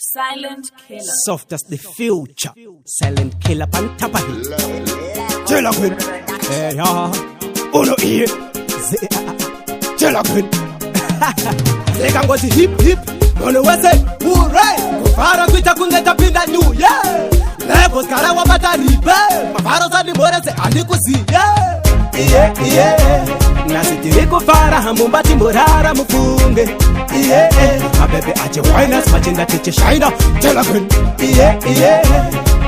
Silent Killer. Soft as the future. Silent Killer Pantapahi. Tell Queen. Hey, ya. Uno ear. Tell Queen. They can go to hip hip. Uno was say, hooray. Kufara kuita kungeta pinda new year. Levels karawa bataribe. Mafaro zani more se alikuzi. Yeah. Nasitiri kufara hamumbati morara mufunge. Mabebe ache wainas machinda tiche shaina. Tell Queen.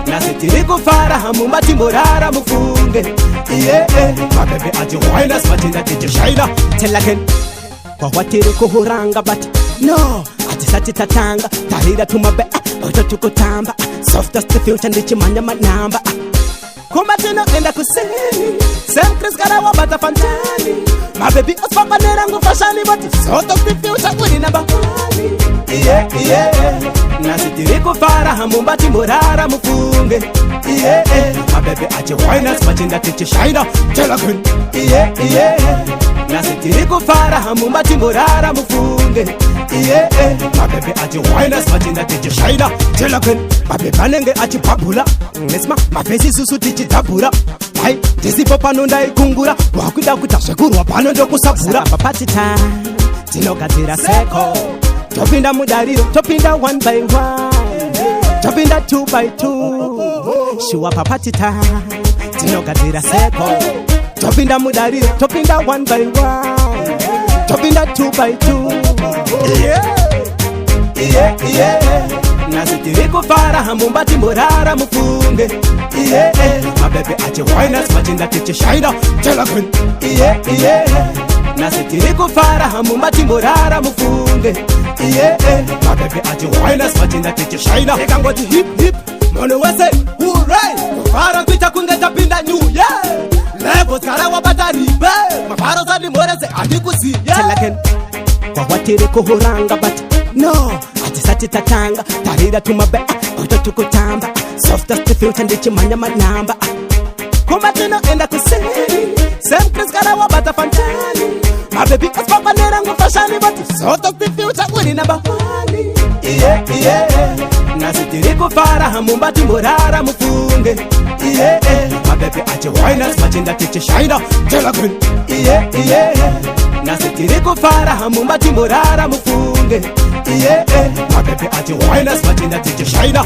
Nasitiri kufara hamumbati morara mufunge. Mabebe ache wainas machinda tiche shaina. Tell Queen. Kwa watiri kuhuranga but no. Atisati tatanga tahira tumabe oto tukutamba soft as the future ndichi manya manamba Kumatino enda kusini Same Chris Karawa bata fantani My baby ospapa nerangu fashani But soft as the future kuni namba wani Nasitiri kufara hamumbati morara mufunge My baby ache wainas machinda tiche shaina Tell Queen Nasitiri kufara hamumbati morara mufunge Mabebe achi wainas machinda tiche shaina Tell Queen Mabebe anenge achi babula Nesma mafesi susu tichi tabura Hai tisi popa nonda ikungura Wakuda kutashekuru wapano ndo kusabura Papati time Tino katira seko Topinda mudariro Topinda 1 by 1 Topinda 2 by 2 Shua papati time Tino katira seko Topinda mudariro Topinda 1 by 1 Topinda 2 by 2 Nasitiri kufara hamumbati morara mufunge Mabebe ache wainas machinda tiche shaina Tell Queen Nasitiri kufara hamumbati morara mufunge Mabebe ache wainas machinda tiche shaina Eka ngoti hip hip Mono wese hooray Kufara kuita kungeta pinda new year Levels karawa bataribe Mafaro zani morese adikusi Tell Queen Kwa watiri kuhuranga but no Atisati tatanga Tahira tumabe oto tukutamba Soft as the future ndichi manya manamba Kumatino enda kusini Same Chris Karawa bata fantani My baby ospapa nerangu fashani But soft as the future kuni namba wani Nasitiri kufara hamumbati morara mufunge My baby ache wainas machinda tiche shaina Tell Queen Nasitiri kufara hamumbati morara mufunge Mabebe ache wainas machinda tiche shaina